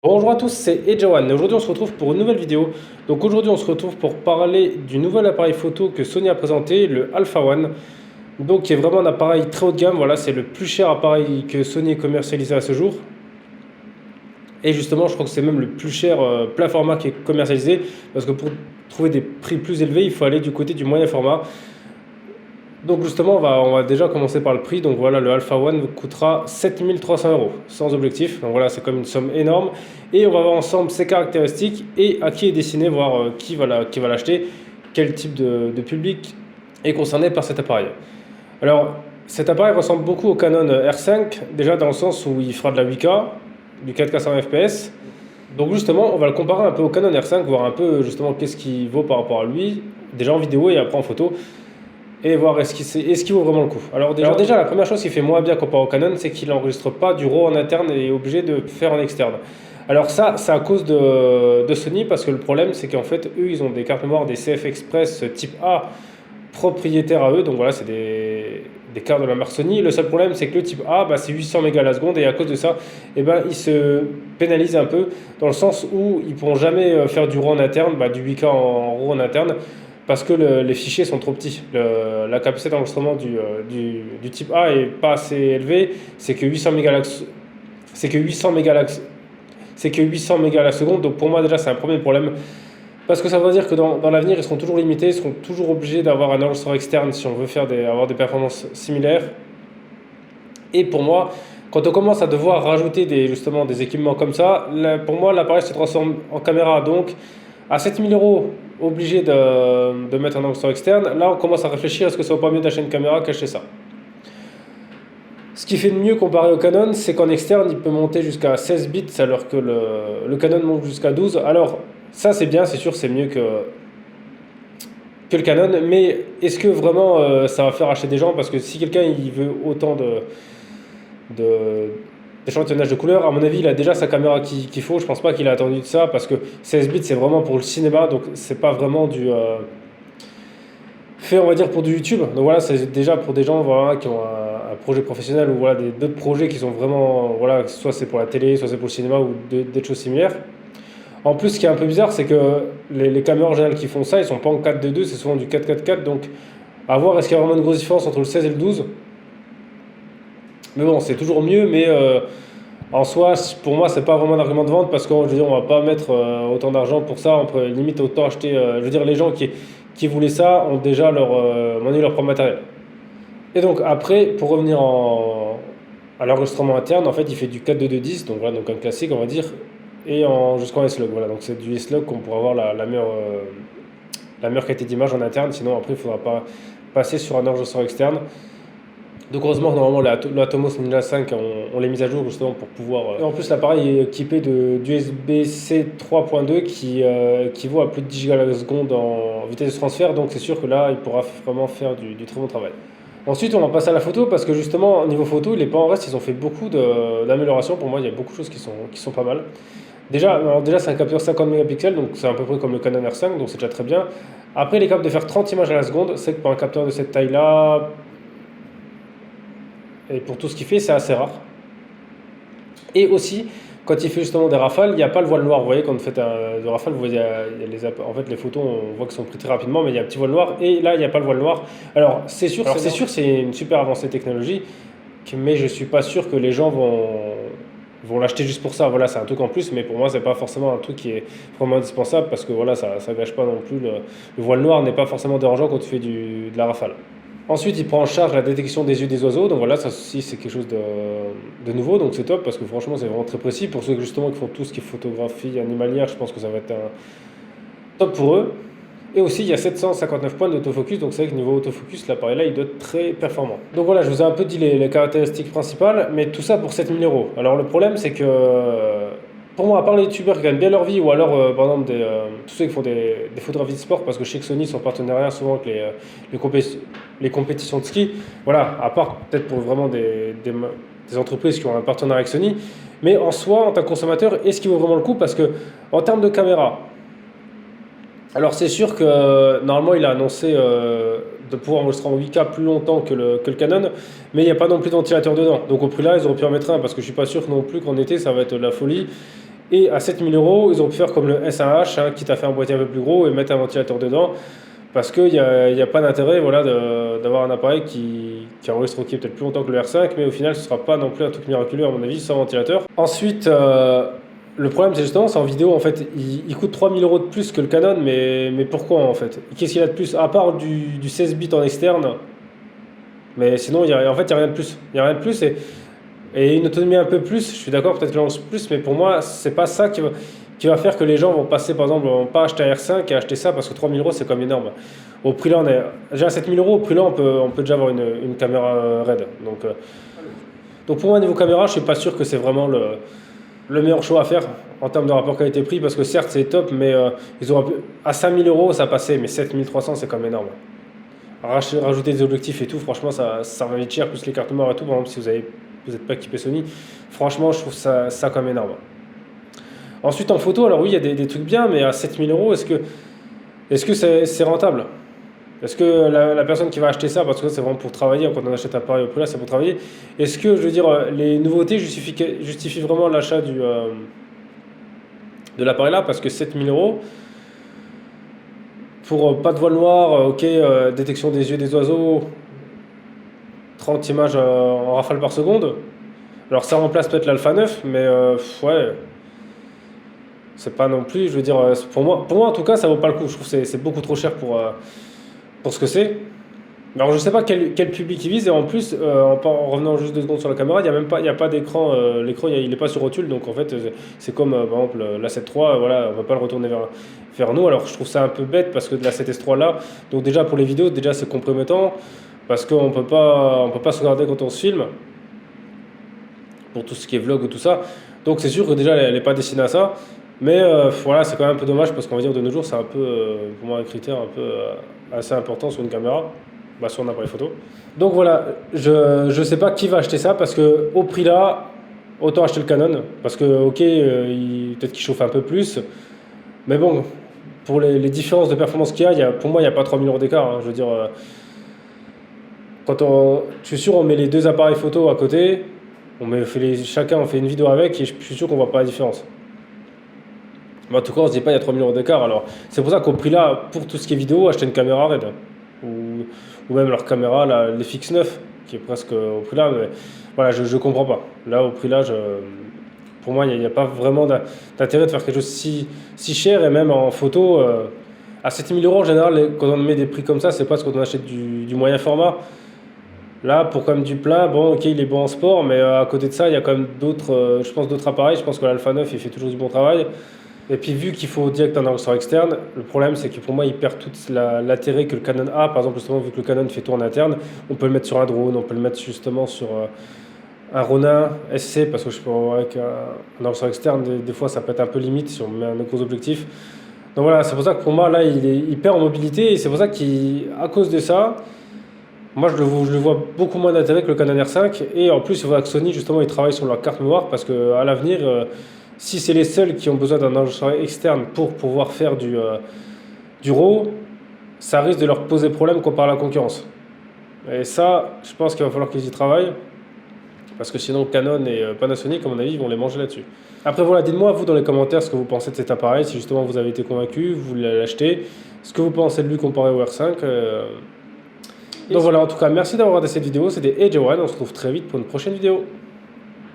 Bonjour à tous, c'est Ejawan et aujourd'hui on se retrouve pour une nouvelle vidéo. Donc aujourd'hui on se retrouve pour parler du nouvel appareil photo que Sony a présenté, le Alpha One. Donc qui est vraiment un appareil très haut de gamme, voilà, c'est le plus cher appareil que Sony ait commercialisé à ce jour. Et justement je crois que c'est même le plus cher plat format qui est commercialisé parce que pour trouver des prix plus élevés il faut aller du côté du moyen format. Donc justement, on va déjà commencer par le prix. Donc voilà, le Alpha One coûtera 7 300 € sans objectif. Donc voilà, c'est comme une somme énorme. Et on va voir ensemble ses caractéristiques et à qui est destiné, voir qui va l'acheter, quel type de public est concerné par cet appareil. Alors, cet appareil ressemble beaucoup au Canon R5, déjà dans le sens où il fera de la 8K, du 4K 100 fps. Donc justement, on va le comparer un peu au Canon R5, voir un peu justement qu'est-ce qui vaut par rapport à lui, déjà en vidéo et après en photo et voir est-ce qu'il vaut vraiment le coup. Alors déjà, la première chose qui fait moins bien comparé au Canon, c'est qu'il n'enregistre pas du RAW en interne et est obligé de faire en externe. Alors ça, c'est à cause de Sony, parce que le problème, c'est qu'en fait, eux, ils ont des cartes mémoire, des CF Express type A propriétaires à eux, donc voilà, c'est des cartes de la marque Sony. Le seul problème, c'est que le type A, bah, c'est 800 mégas la seconde, et à cause de ça, eh ben, ils se pénalisent un peu, dans le sens où ils ne pourront jamais faire du RAW en interne, bah, du 8K en RAW en interne, parce que les fichiers sont trop petits. La capacité d'enregistrement du type A est pas assez élevée, c'est que 800 mégas c'est que 800 mégas c'est que 800 mégas la seconde. Donc pour moi déjà c'est un premier problème, parce que ça veut dire que dans l'avenir ils seront toujours limités, ils seront toujours obligés d'avoir un enregistreur externe si on veut avoir des performances similaires. Et pour moi, quand on commence à devoir rajouter justement des équipements comme ça, pour moi l'appareil se transforme en caméra. Donc à 7 000 € obligé de mettre un enregistreur externe, là on commence à réfléchir, est-ce que ça vaut pas mieux d'acheter une caméra qu'acheter ça. Ce qui fait de mieux comparé au Canon, c'est qu'en externe il peut monter jusqu'à 16 bits alors que le Canon monte jusqu'à 12. Alors ça c'est bien, c'est sûr, c'est mieux que le Canon, mais est-ce que vraiment ça va faire acheter des gens? Parce que si quelqu'un il veut autant de, d'échantillonnage de couleurs, à mon avis, il a déjà sa caméra qu'il faut. Je pense pas qu'il a attendu de ça, parce que 16 bits c'est vraiment pour le cinéma, donc c'est pas vraiment fait, on va dire, pour du YouTube. Donc voilà, c'est déjà pour des gens, voilà, qui ont un projet professionnel, ou voilà, d'autres projets qui sont vraiment, voilà, soit c'est pour la télé, soit c'est pour le cinéma, ou des choses similaires. En plus, ce qui est un peu bizarre, c'est que les caméras originales qui font ça, ils sont pas en 4:2, c'est souvent du 4:4:4. Donc à voir, est-ce qu'il y a vraiment une grosse différence entre le 16 et le 12. Mais bon, c'est toujours mieux, mais en soi, pour moi, c'est pas vraiment un argument de vente, parce qu'on, je veux dire, on va pas mettre autant d'argent pour ça. On peut limite autant acheter. Je veux dire, les gens qui voulaient ça ont déjà leur propre matériel. Et donc après, pour revenir à l'enregistrement interne, en fait, il fait du 4:2:10, donc voilà, donc un classique, on va dire, et jusqu'en S-Log. Voilà, donc c'est du S-Log qu'on pourra avoir la meilleure qualité d'image en interne. Sinon, après, il faudra pas passer sur un enregistreur externe. Donc heureusement que normalement l'Atomos Ninja 5 on l'a mis à jour justement pour pouvoir. Et en plus l'appareil est équipé d'USB-C 3.2 qui vaut à plus de 10 Go la seconde en vitesse de transfert, donc c'est sûr que là il pourra vraiment faire du très bon travail. Ensuite on va passer à la photo, parce que justement au niveau photo il n'est pas en reste, ils ont fait beaucoup d'améliorations. Pour moi il y a beaucoup de choses qui sont pas mal. Déjà c'est un capteur 50 mégapixels, donc c'est à peu près comme le Canon R5, donc c'est déjà très bien. Après il est capable de faire 30 images à la seconde, c'est que pour un capteur de cette taille là, et pour tout ce qu'il fait, c'est assez rare. Et aussi, quand il fait justement des rafales, il n'y a pas le voile noir. Vous voyez, quand vous faites de rafale, vous voyez, en fait, les photos, on voit qu'elles sont prises très rapidement, mais il y a un petit voile noir. Et là, il n'y a pas le voile noir. Alors, c'est sûr, c'est une super avancée technologique, mais je ne suis pas sûr que les gens vont l'acheter juste pour ça. Voilà, c'est un truc en plus, mais pour moi, c'est pas forcément un truc qui est vraiment indispensable, parce que voilà, ça gâche pas non plus. Le voile noir n'est pas forcément dérangeant quand tu fais de la rafale. Ensuite, il prend en charge la détection des yeux des oiseaux. Donc voilà, ça aussi, c'est quelque chose de nouveau. Donc c'est top, parce que franchement, c'est vraiment très précis. Pour ceux justement qui font tout ce qui est photographie animalière, je pense que ça va être un top pour eux. Et aussi, il y a 759 points d'autofocus. Donc c'est vrai que niveau autofocus, l'appareil là, il doit être très performant. Donc voilà, je vous ai un peu dit les caractéristiques principales, mais tout ça pour 7 000 €. Alors le problème, c'est que pour moi, à part les youtubeurs qui gagnent bien leur vie, ou alors par exemple tous ceux qui font des photographies de sport, parce que je sais que Sony sont partenariat souvent avec les compétitions de ski, voilà, à part peut-être pour vraiment des entreprises qui ont un partenariat avec Sony, mais en soi, en tant que consommateur, est-ce qu'il vaut vraiment le coup? Parce que en termes de caméra, alors c'est sûr que normalement il a annoncé de pouvoir enregistrer en 8K plus longtemps que le Canon, mais il n'y a pas non plus de ventilateur dedans. Donc au prix là, ils auraient pu en mettre un, parce que je suis pas sûr non plus qu'en été ça va être la folie. Et à 7000 euros, ils ont pu faire comme le S1H, hein, quitte à faire un boîtier un peu plus gros et mettre un ventilateur dedans. Parce qu'il n'y a pas d'intérêt voilà, d'avoir un appareil qui enregistre peut-être plus longtemps que le R5, mais au final, ce ne sera pas non plus un truc miraculeux, à mon avis, sans ventilateur. Ensuite, le problème, c'est justement, c'est en vidéo, en fait, il coûte 3000 euros de plus que le Canon, mais pourquoi en fait? Qu'est-ce qu'il y a de plus? À part du 16 bits en externe, mais sinon, en fait, il n'y a rien de plus. Il n'y a rien de plus et une autonomie un peu plus, je suis d'accord, peut-être que j'en lance plus, mais pour moi, c'est pas ça qui va faire que les gens vont passer, par exemple, vont pas acheter un R5 et acheter ça parce que 3000 euros, c'est comme énorme. Au prix là, on est déjà à 7000 euros, au prix là, on peut déjà avoir une caméra RED. Donc pour moi, niveau caméra, je suis pas sûr que c'est vraiment le meilleur choix à faire en termes de rapport qualité-prix parce que certes, c'est top, mais à 5000 euros, ça passait, mais 7300, c'est quand même énorme. Rajouter des objectifs et tout, franchement, ça va vite cher, plus les cartes mémoire et tout. Par exemple, si vous n'êtes pas équipé Sony, franchement, je trouve ça quand même énorme. Ensuite, en photo, alors oui, il y a des trucs bien, mais à 7000 euros, est-ce que c'est rentable? Est-ce que la personne qui va acheter ça, parce que c'est vraiment pour travailler, quand on achète un appareil au prix là, c'est pour travailler, est-ce que, je veux dire, les nouveautés justifient vraiment l'achat de l'appareil là? Parce que 7000 euros, pour pas de voile noir, ok, détection des yeux des oiseaux, 30 images en rafale par seconde. Alors ça remplace peut-être l'Alpha 9, mais ouais, c'est pas non plus, je veux dire, pour moi en tout cas, ça vaut pas le coup. Je trouve que c'est beaucoup trop cher pour ce que c'est. Alors je sais pas quel public il vise, et en plus, en revenant juste 2 secondes sur la caméra, il y a pas d'écran, l'écran il est pas sur rotule, donc en fait c'est comme par exemple la 7 III, voilà, on va pas le retourner vers nous. Alors je trouve ça un peu bête parce que de la 7S III là, donc déjà pour les vidéos, déjà c'est compromettant, parce qu'on peut pas se regarder quand on se filme, pour tout ce qui est vlog ou tout ça. Donc c'est sûr que déjà elle n'est pas destinée à ça. Mais voilà, c'est quand même un peu dommage parce qu'on va dire de nos jours, c'est un peu, pour moi, un critère un peu assez important sur une caméra, sur un appareil photo. Donc voilà, je sais pas qui va acheter ça parce que au prix là, autant acheter le Canon parce que, ok, peut-être qu'il chauffe un peu plus, mais bon, pour les différences de performance qu'il y a, pour moi, il n'y a pas 3000 euros d'écart, hein. Je veux dire, je suis sûr, on met les deux appareils photo à côté, chacun on fait une vidéo avec et je suis sûr qu'on voit pas la différence. Mais en tout cas, on se dit pas il y a 3000 euros d'écart. Alors, c'est pour ça qu'au prix là, pour tout ce qui est vidéo, acheter une caméra RED. Ou même leur caméra, les Fix 9, qui est presque au prix là. Mais voilà, je comprends pas. Là, au prix là, pour moi, il n'y a pas vraiment d'intérêt de faire quelque chose si cher. Et même en photo, à 7000 euros en général, quand on met des prix comme ça, c'est pas ce qu'on achète du moyen format. Là, pour quand même du plein, bon, ok, il est bon en sport, mais à côté de ça, il y a quand même d'autres, je pense, d'autres appareils. Je pense que l'Alpha 9, il fait toujours du bon travail. Et puis vu qu'il faut direct un enregistreur externe, le problème c'est que pour moi il perd tout l'intérêt que le Canon a. Par exemple, justement, vu que le Canon fait tout en interne, on peut le mettre sur un drone, on peut le mettre justement sur un Ronin SC, parce que je peux avec un enregistreur externe, des fois ça peut être un peu limite si on met un gros objectif. Donc voilà, c'est pour ça que pour moi là il perd en mobilité, et c'est pour ça qu'à cause de ça, moi je le vois beaucoup moins d'intérêt que le Canon R5. Et en plus, il faudra que Sony justement ils travaillent sur leur carte mémoire, parce qu'à l'avenir, si c'est les seuls qui ont besoin d'un enregistreur externe pour pouvoir faire du RAW, ça risque de leur poser problème comparé à la concurrence. Et ça, je pense qu'il va falloir qu'ils y travaillent, parce que sinon Canon et Panasonic, à mon avis, ils vont les manger là-dessus. Après voilà, dites-moi vous dans les commentaires ce que vous pensez de cet appareil, si justement vous avez été convaincu, vous voulez l'acheter, ce que vous pensez de lui comparé au R5. Donc voilà, en tout cas, merci d'avoir regardé cette vidéo, c'était AJ1, on se retrouve très vite pour une prochaine vidéo.